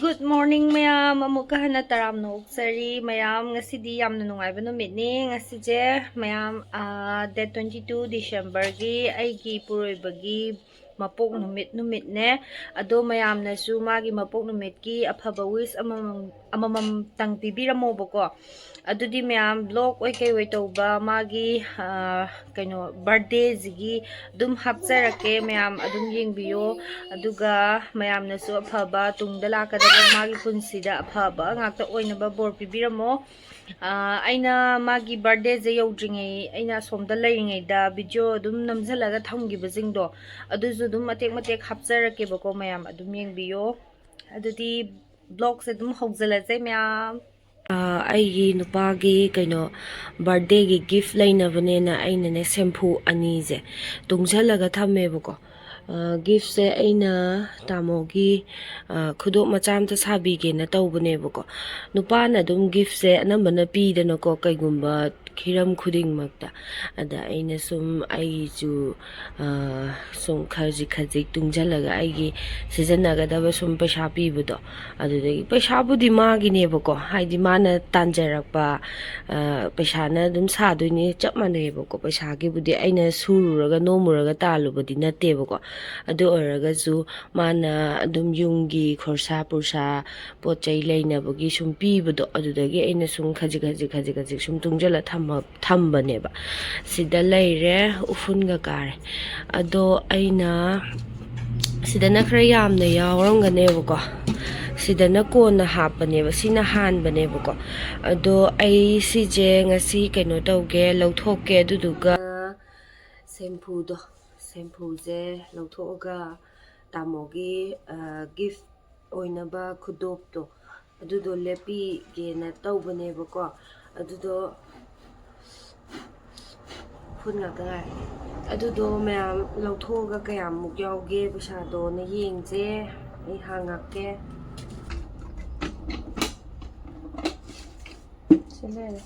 Good morning mayam amuka hana taram no uksari mayam ngasidi yamna nungaiba numitni ngasije mayam date 22 December gi aigi puroibagi mapok numitne ado mayamna su magi mapok numit gi afaba wish amamam tang pibirmmo bako adudi mayam vlog oi kai oi tauba magi kaino birthday zigi dum hapjarake mayam adum yengbiyo aduga mayamna su afaba tungda lakadaba magi punsida afaba ngakta oinaba bor pibirmmo aina magi birthday je yodringai aina somda lairingai da video dum namjalaga thamgiba jingdo aduju dum matek hapjarake bako mayam adum yengbiyo adudi vlog se dum hojalaje mayam aigi nupagi kaino birthday gi gift lainabane aina shampoo ani je tungjalaga thammebako gift se aina Tamogi khudok macha amta sabige na tawbanebako nupana dum gift se anambana pidanako kaigumba khiram khuding makta ada aina sum ai ju sum khaji tungjalaga aigi sijanaga daba sum paisa pibudo adudagi paisa budi magi nebako haidi mana tanjarakpa paisa na dum sadoini chap manebako paisa gi budi aina sururaga nomuraga talubadi natebako adu oraga ju mana adum yungi khorsa pursa pochai lainabagi sum pibudo adudagi aina sum khaji sum tungjala thambaneba sida laire ufunga kare ado aina sidana khara yamna yawramganebako sidana kona hapaneba sina hanbanebako ado ai sije ngasi kaino tawge lauthokke aduduga shampoo je lauthoga Tamogi gift oinaba khudopto adudo lepi gena tawbanebako adudo phunga kangai adudo mayam lauthoga kayamuk yawge paisa do na yengje ai hangake sele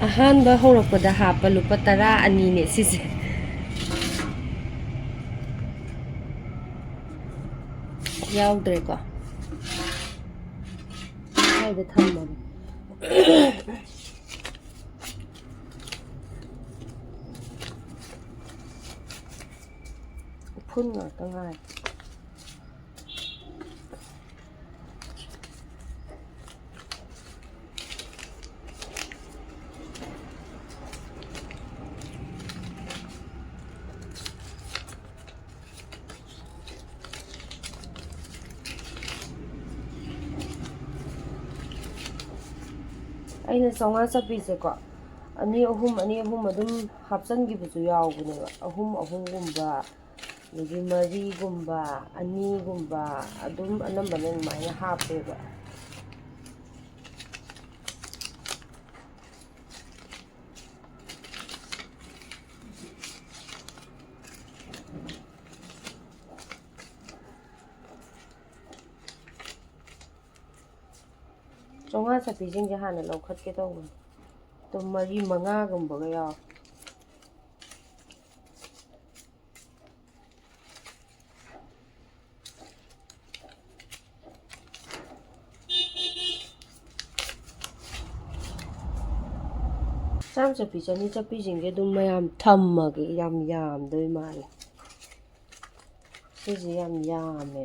ahanba horakpada hapa lupa tara ani ne sise yaudre ko haida thamma phun ngata ngai aina songa sapise ko ani ahum adum hapsangibusu yawguneba ahum gumba lagi mari gumba ani gumba adum anambana mai hapeba songa sapijing hana lokhat ke taw to mari manga gumba ga yaw sam sapi chani sapijing ge dum mayam thammage yam doi male siji yam me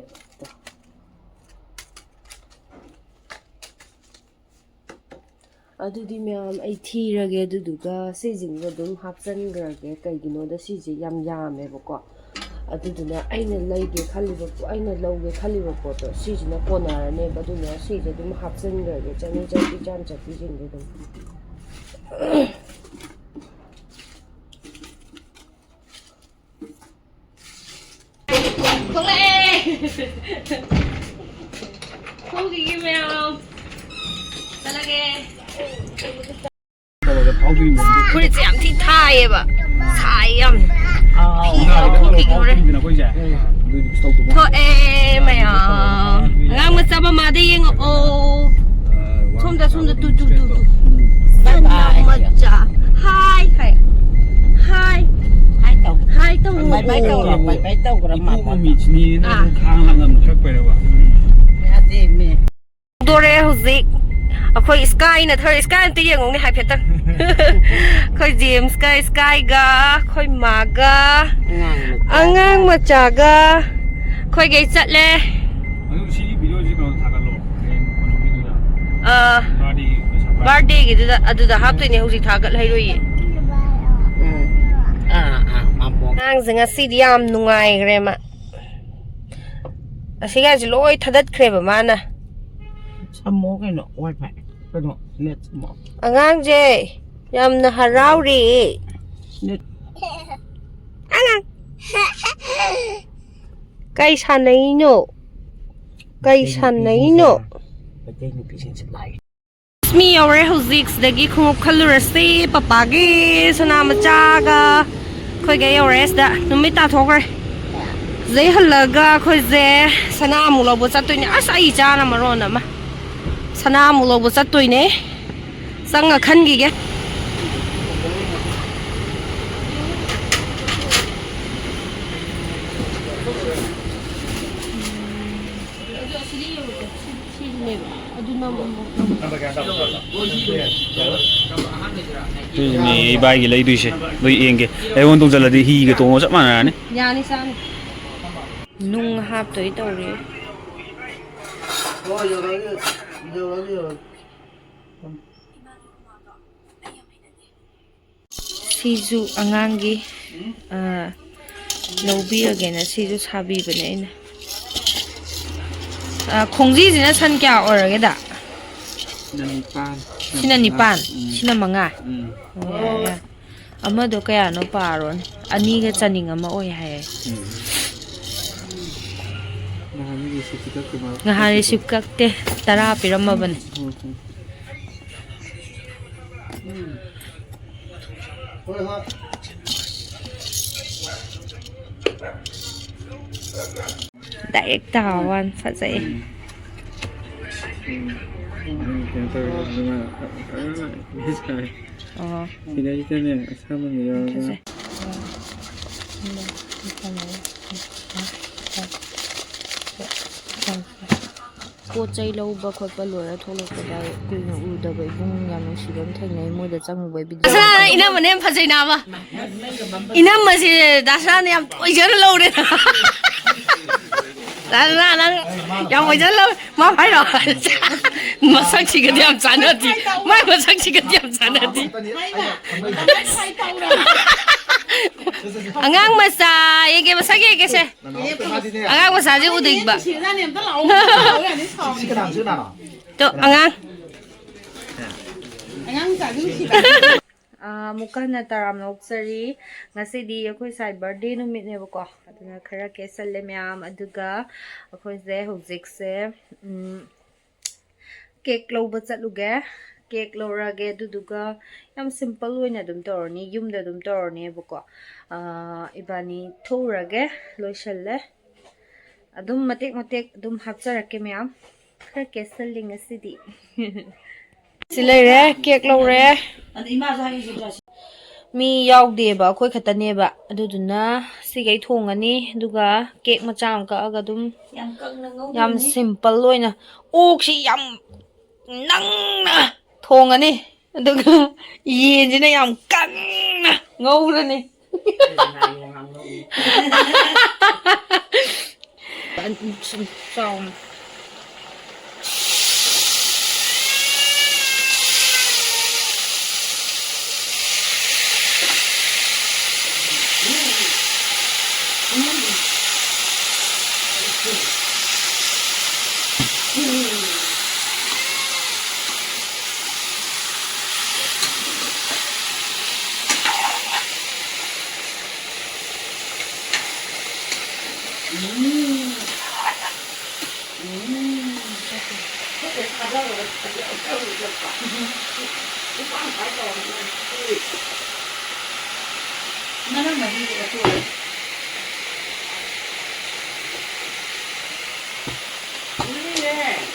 adudi mayam ai thirage aduduga sijingga dum hapjangrage kaiginoda siji yam yamebako aduduna aina laige khaliba aina lawge khaliba poto sijina konarane baduna sije dum hapjangrage chani chan chapi jingge dum không đi email Furitse yam thi thaieba. Sai yam. Tho maya. Ngang ma chaba ma de yeng o. Somda tu. Macha. Hi. Hi tàu. Hai tàu. Bay tàu của nó mà mì chini nó khang làm khác vậy đâu ạ. Ngmdre hujik. Akhoi sky na thar sky anti yang ngong ni hai phetang. Khoi jim sky ga, khoi maga. Angang macha ga. Khoi gei chat le. Anu si video ji ko thagalo. Kono video da. Birthday gi da adu da hap ni hujik thagal hai roi. Nang zinga sidiam nungai grema. Asiga jloi thadat kreba mana. Samo cái nó wifi cái nó net samo. Angang je yam na harau ri. Net. Angang. Kai sanai no. Kai sanai no. Cái tên nó bị sinh lại. Mi ore hujik dagi khung khalura se papagi sana machaga. Khoi ge ores da numita thokre. Zai halaga khoi je sana mulo bo chatoi ni asa I cha na marona ma. Sana mulo bo chatoi ne. Sanga khan gi ge. Ni bai cái lấy đuôi xe, đuôi yên kì. Em muốn tung ra là đi hi cái tung rất mà nè. Nhà ni sao? Nung hap tới tàu đi. Siju angangi, lobi again. Siju sabi bene. Khongji zina san kya orage da? Sina nipan, sina manga. Ama do kaya no paron. Ani ga chaning ama oi hai. Ngahari sipkak te tara pirama ban. Direct tawan phát dậy. Thì đây tên này sao mà người Cô chay lâu ba khôi pa lura thô lộc cái đây quy nó u đờ vậy bung nhà nó xí đốn thành này mua được trong vậy bây giờ. Sao ina mà nem phát dậy nào mà? Ina mà gì đã sao nem ôi giờ lâu đấy. Là yang bây giờ lâu mà phải rồi. Mà sang chỉ cái điểm chán nữa thì, mà sang chỉ cái điểm chán nữa thì. Angang masa, 이게 masa cái gì? Angang masa chứ udah iba. Tuh angang. Mukha na taram na uksari ngasi di ako'y sa birthday numit niyo ko aduna khara kesal le myam aduga ako'y ze hujik se cake lo ba chatluge cake lo rage duduga yam simple oina dum torni yumda dum torni ko ibani thurage loishalle adum matek dum hapcharake myam khara kesal le ngasi di silai re cake lo re mi yaw de ba khoi khatane ba aduduna sigai thongani duga cake macha am ka aga dum yam simple loina ok si yam nang na thongani duga yin jina yam kang na ngawrani sound 나는 많이 먹었어. 우리네.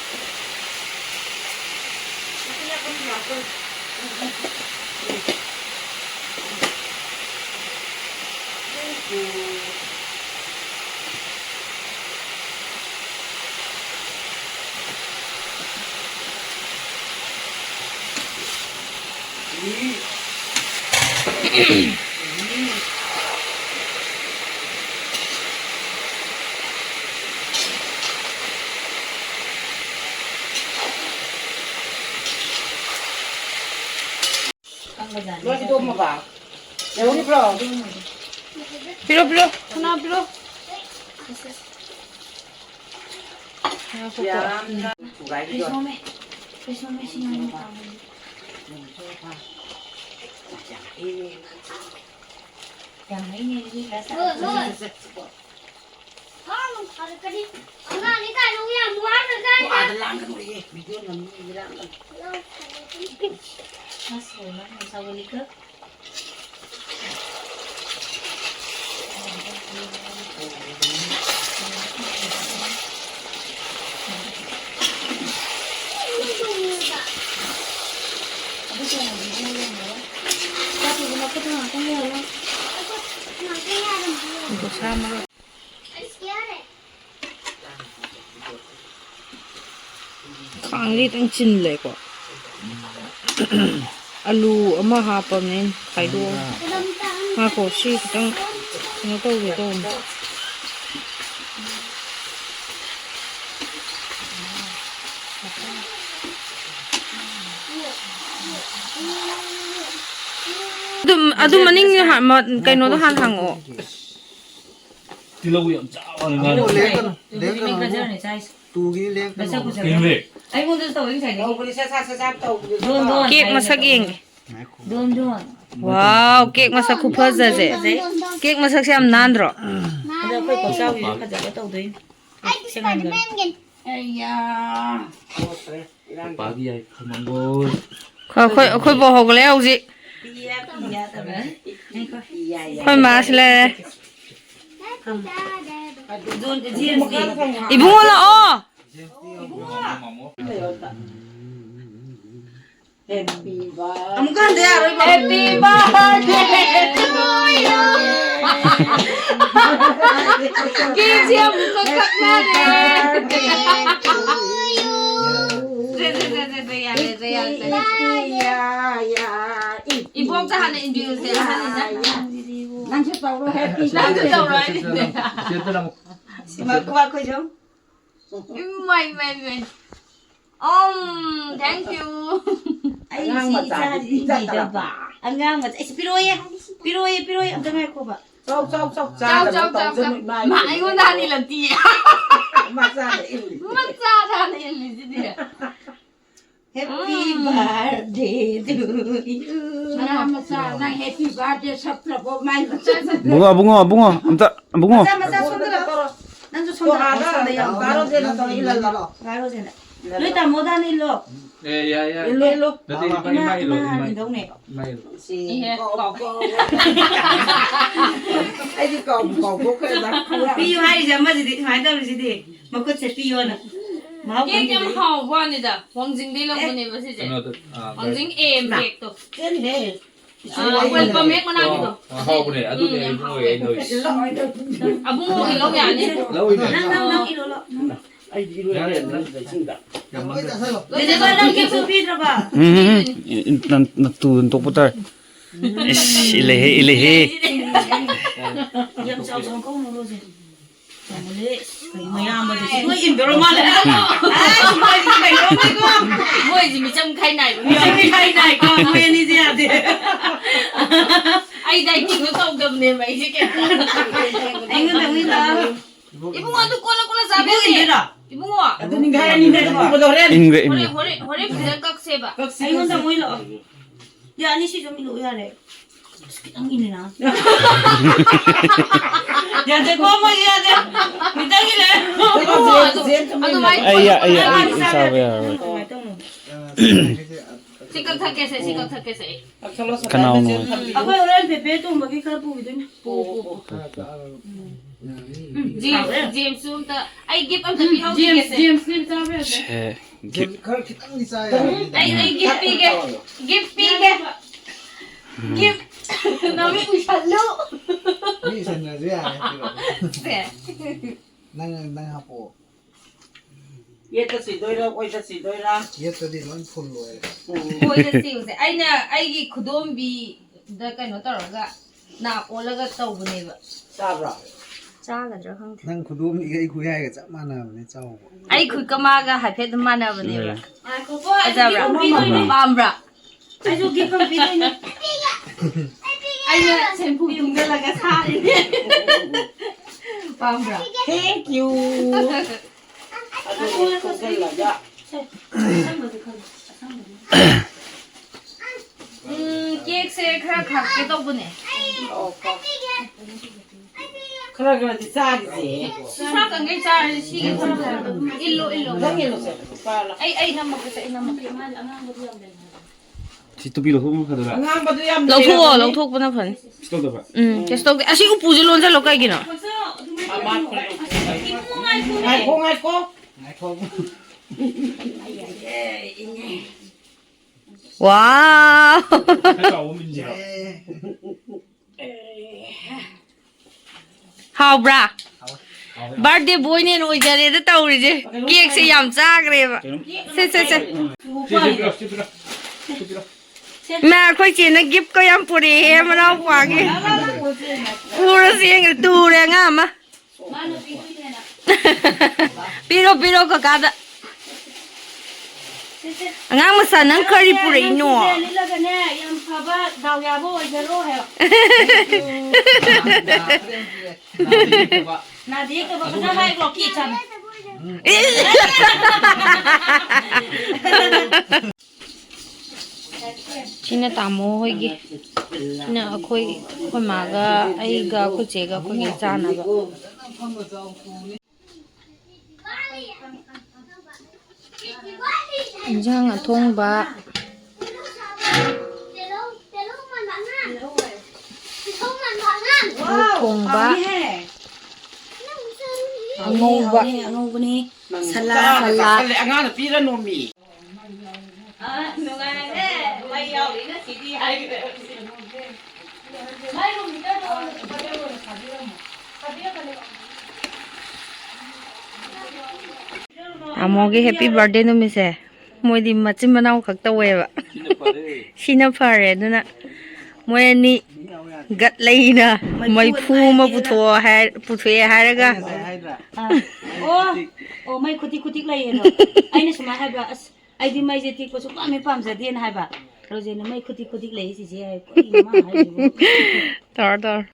Lagi dua apa? Ya udah bro. 필요. 하나 필요. Ya. Gái đi rồi. 이거 사 먹어. 강리 땡친 레고. 알루 엄마 하빠면 가이도. 하고 시 그냥 이거 Adu maning ha ma kaino do han hango. Tilaw yung chawa ni Ano man. lekan? Lekan. Tugi lekan. Kinwe. Ay mo daw yung side. Oh, boleh saya tahu. Don. Cake masak ing. Don. Wow, cake masak ku phaza je. Cake masak siam nandro. Ada koy ko saw yung kada ka taw doy. Singan gan. Ayya. Pagi ay kamambol. Khoi bo hog le auji. Iya ta ba. Khoi mas le. Don ke jian si. Ibungo la o. Happy birthday. Am kan dia ro. Happy birthday to you. Kiji am ko kak na Ibu ang tahan na India sila Nanti tahu lo happy. Nanti tahu lo ini. Siya lang. Magkuha ko jom. May. Thank you. Ay si di ba. Ang nga mat. Piroy. Ang dami ko ba. Sau. Ma, ayun na nilang tiya. Masa ini. Matsada na yun, Lidia. Happy birthday to you. Happy birthday sa trapo mai. Bunga. Bunga. Masa 손들어. 난좀 손들어. Karo din na to ilalo. 가로 되나. 루이타 모다 일로. Ya. Ilalo. Dati pa imailo. 동네. Si ko. Ay di ko ka na kura. 비유 하이 잠마지 하이다 루지디. 먹고 제 비유는. 마음 Cake yung hawa nila. Wangjing di lang mo ni ba si Jen? Wangjing mek to. Kende. Well, pamek mo na ito. Haw ko ne. Adu ne mo e no. Abong mo ilaw yan eh. Law ina. nang ilolo. Ay di ro yan nan da sinda. Dede ba lang keso pidra ba? Nagtuntok po tayo. Ilehe. Yang sa usang ko mo roze. Samuli. Mayama de. Ko imbero mal. Ay, ko. Mo ji mi cham khai nai. Khai nai ko mo ni dia de. Ai dai ki ko tong dam ne mai ji ke. Engun da wila. Ibu ngo tu kola sabi ni. Ibu ngo. Adu ninggaya ni na ko do ren. Ingwe. Hore bilang kak seba. Engun da wila. Ya ni si 좀 일로 오야 래. ang ini na. Ya de ko mo ya de. Mitang ile. Ano mai? Ay, sabi ya. Ito mo. Sikap thakese, sikap thakese. Kanao no. Akoy oral pepe to magi khara pu bidun. Pu. James sumta. Ay give am tabi how James nim tabe. Che. Khar khitang ni cha Ay give pige. Give pige. Give. Nami usalo. ni san na ya nang hapo Ye ta si doi ra koi ta si doi ra. ye to di lon full lo Koi da siuse. Aina aigi khudom bi da kaino taraga na olaga tawbane ba. Sabra. Chagadra khangde. nang khudum ni gai khuyai ga chap mana ne chaw Ai khui kamaga hafet mana bane ba. Ay ko ko. Ajabra. Pambra. Ay jo give am bidun. Aina sempu tungalaga sari. Pambra. Thank you. Aduh, kongkel lah ya. Cake se khara khakke tawbane. Kera kera di sari sih. Sa kangai cha si ge khara illo Dang yelo sih. Pala. ai namak sa namak. Si tupi lo mo kadala. Angang batu yam. Lauthok bana phan. Sto da ba. Just talk. Asi upu je lon sa lo kai gino. Amat ko. Ngai ko. ngai ko Wow. How bra. Birthday boy ne no jare da tawri je. Cake se yam chagre ba. Se. Ma khoi che na gift ko yam puri he mana kwa ge. Pura sing tu re nga ma. Piro ko kada. Ngang masa nang kari puri no. Nilaga ne yam phaba daw ya bo jaro he. Na di ka ba ka hai ko ki chan. China tamo hoigi. Na akhoi maga aiga khuchega khogi chana ba. Injang athong ba. Thong ba. Angau ba. Angau bani. Salah. Angang na pira no mi. Nungai ne mai yaw ni na sidi hai ge. Mai ro mi ka do Tamogi happy birthday no mi se. Moi di machin manau khak tawe ba. Sina phare duna. Moi ni gat leina mai phu ma putho ha puthe haraga. Oh mai khutik lai no. Aina suma hai ba as ai di mai je tik ko su pa me pam ja den hai ba. Roje na mai khutik lai si je ai ko ma hai. Tar.